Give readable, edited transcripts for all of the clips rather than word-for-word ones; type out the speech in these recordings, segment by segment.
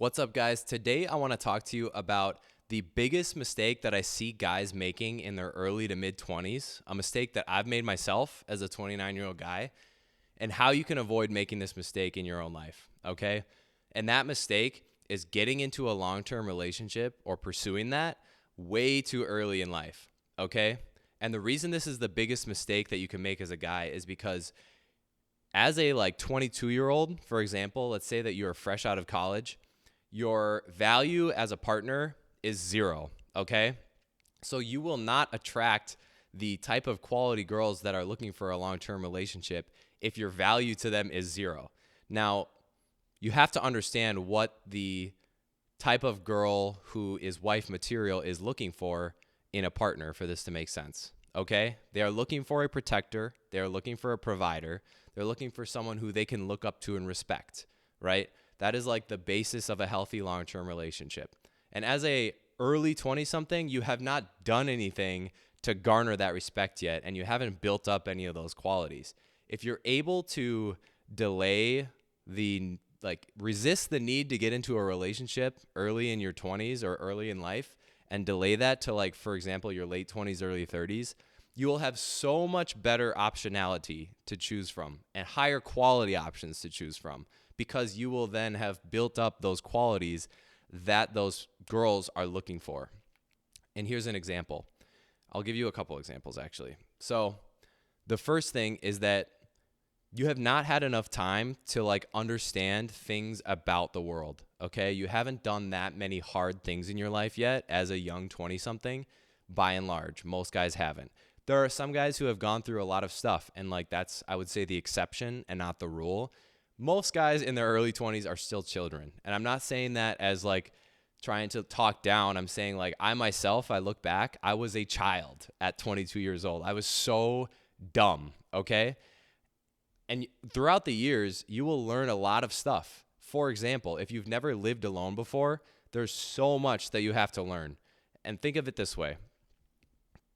What's up, guys? Today, I want to talk to you about the biggest mistake that I see guys making in their early to mid 20s, a mistake that I've made myself as a 29-year-old guy, and how you can avoid making this mistake in your own life, okay? And that mistake is getting into a long-term relationship or pursuing that way too early in life, okay? And the reason this is the biggest mistake that you can make as a guy is because as a 22-year-old, for example, let's say that you're fresh out of college, your value as a partner is zero, okay? So you will not attract the type of quality girls that are looking for a long-term relationship if your value to them is zero. Now, you have to understand what the type of girl who is wife material is looking for in a partner for this to make sense, okay? They are looking for a protector. They are looking for a provider. They're looking for someone who they can look up to and respect, right? That is like the basis of a healthy long-term relationship. And as a early 20-something, you have not done anything to garner that respect yet, and you haven't built up any of those qualities. If you're able to delay resist the need to get into a relationship early in your 20s or early in life and delay that to for example, your late 20s, early 30s, you will have so much better optionality to choose from and higher quality options to choose from, because you will then have built up those qualities that those girls are looking for. And here's an example. I'll give you a couple examples, actually. So the first thing is that you have not had enough time to understand things about the world, okay? You haven't done that many hard things in your life yet as a young 20-something, by and large. Most guys haven't. There are some guys who have gone through a lot of stuff, and that's, I would say, the exception and not the rule. Most guys in their early 20s are still children. And I'm not saying that as trying to talk down. I'm saying I myself, I look back, I was a child at 22 years old. I was so dumb, okay? And throughout the years, you will learn a lot of stuff. For example, if you've never lived alone before, there's so much that you have to learn. And think of it this way.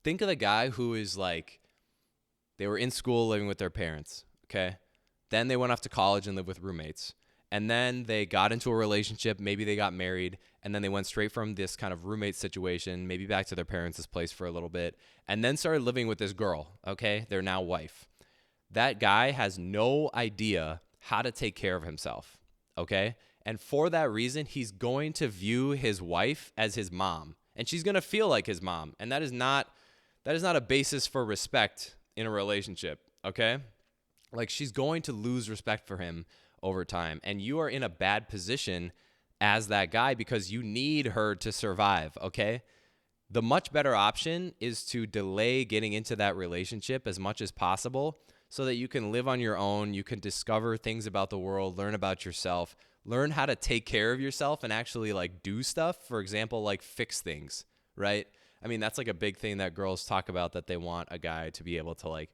Think of the guy who is they were in school living with their parents, okay? Then they went off to college and lived with roommates. And then they got into a relationship. Maybe they got married. And then they went straight from this kind of roommate situation, maybe back to their parents' place for a little bit, and then started living with this girl, okay? Their now wife. That guy has no idea how to take care of himself, okay? And for that reason, he's going to view his wife as his mom. And she's going to feel like his mom. And that is not a basis for respect in a relationship, okay? She's going to lose respect for him over time. And you are in a bad position as that guy because you need her to survive, okay? The much better option is to delay getting into that relationship as much as possible so that you can live on your own. You can discover things about the world, learn about yourself, learn how to take care of yourself and actually do stuff. For example, fix things, right? I mean, that's a big thing that girls talk about, that they want a guy to be able to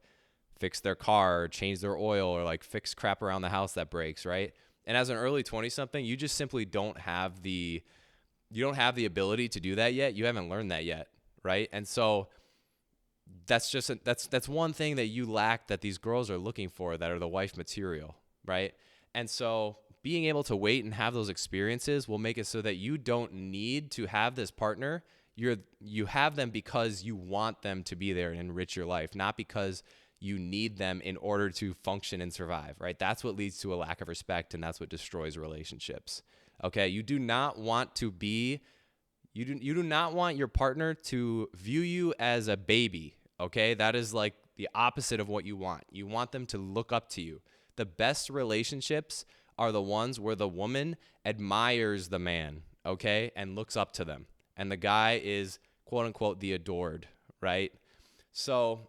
fix their car, or change their oil, or fix crap around the house that breaks, right? And as an early 20-something, you just simply don't have the ability to do that yet. You haven't learned that yet, right? And so that's one thing that you lack that these girls are looking for, that are the wife material, right? And so being able to wait and have those experiences will make it so that you don't need to have this partner. You have them because you want them to be there and enrich your life, not because you need them in order to function and survive, right? That's what leads to a lack of respect, and that's what destroys relationships. Okay, you do not want your partner to view you as a baby, okay? That is the opposite of what you want. You want them to look up to you. The best relationships are the ones where the woman admires the man, okay, and looks up to them. And the guy is, quote unquote, the adored, right? So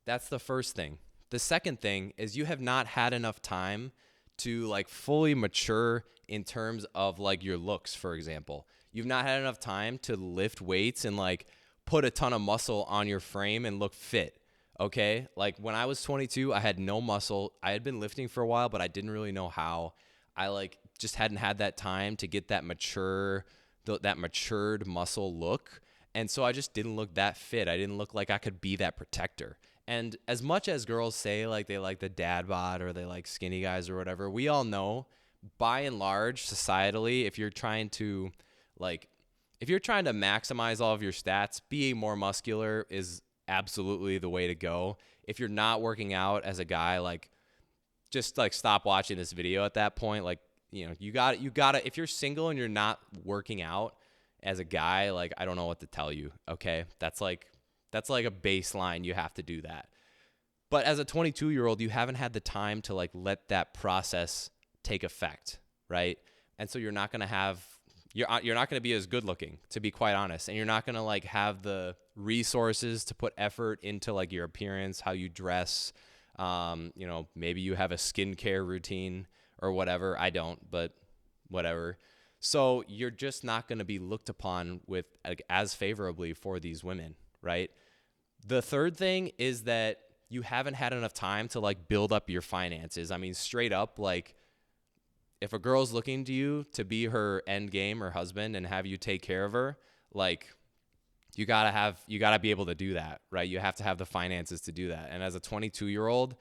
that's the first thing. The second thing is you have not had enough time to fully mature in terms of your looks, for example. You've not had enough time to lift weights and put a ton of muscle on your frame and look fit, okay? When I was 22, I had no muscle. I had been lifting for a while, but I didn't really know how. I just hadn't had that time to get that matured muscle look. And so I just didn't look that fit. I didn't look like I could be that protector. And as much as girls say they like the dad bod or they like skinny guys or whatever, we all know by and large, societally, if you're trying to like, if you're trying to maximize all of your stats, being more muscular is absolutely the way to go. If you're not working out as a guy, like, just like stop watching this video at that point. Like, you got to, if you're single and you're not working out as a guy, like, I don't know what to tell you. Okay. That's like a baseline. You have to do that. But as a 22-year-old, you haven't had the time to like let that process take effect, right? And so you're not going to be as good looking, to be quite honest, and you're not going to like have the resources to put effort into like your appearance, how you dress. Maybe you have a skincare routine or whatever. I don't, but whatever. So you're just not going to be looked upon with like as favorably for these women, right? The third thing is that you haven't had enough time to like build up your finances. I mean, straight up, like, if a girl's looking to you to be her end game or husband and have you take care of her, like, you gotta be able to do that, right? You have to have the finances to do that. And as a 22-year-old,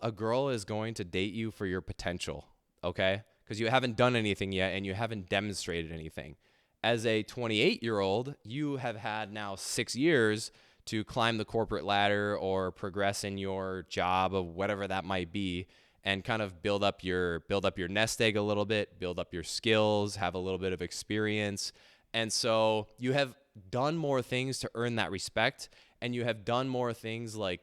a girl is going to date you for your potential, okay? Because you haven't done anything yet and you haven't demonstrated anything. As a 28-year-old, you have had now 6 years to climb the corporate ladder or progress in your job or whatever that might be, and kind of build up your nest egg a little bit, build up your skills, have a little bit of experience. And so you have done more things to earn that respect, and you have done more things like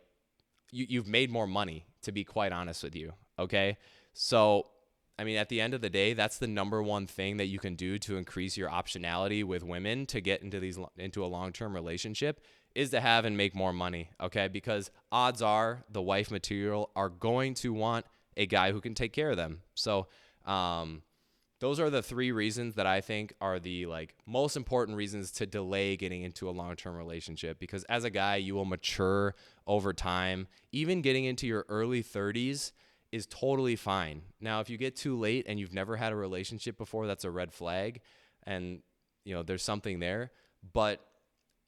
you've made more money, to be quite honest with you. Okay. So, I mean, at the end of the day, that's the number one thing that you can do to increase your optionality with women to get into a long-term relationship, is to have and make more money. Okay. Because odds are the wife material are going to want a guy who can take care of them. So, those are the 3 reasons that I think are the like most important reasons to delay getting into a long-term relationship, because as a guy, you will mature over time. Even getting into your early 30s is totally fine. Now, if you get too late and you've never had a relationship before, that's a red flag, and there's something there. But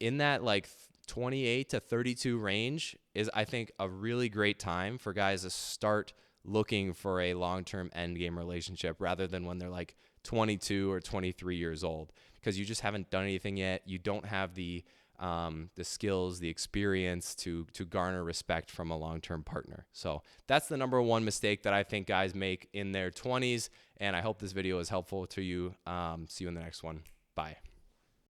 in that like 28 to 32 range is, I think, a really great time for guys to start looking for a long-term end game relationship, rather than when they're like 22 or 23 years old, because you just haven't done anything yet. You don't have the skills, the experience to garner respect from a long-term partner. So that's the number one mistake that I think guys make in their 20s. And I hope this video is helpful to you. See you in the next one. Bye.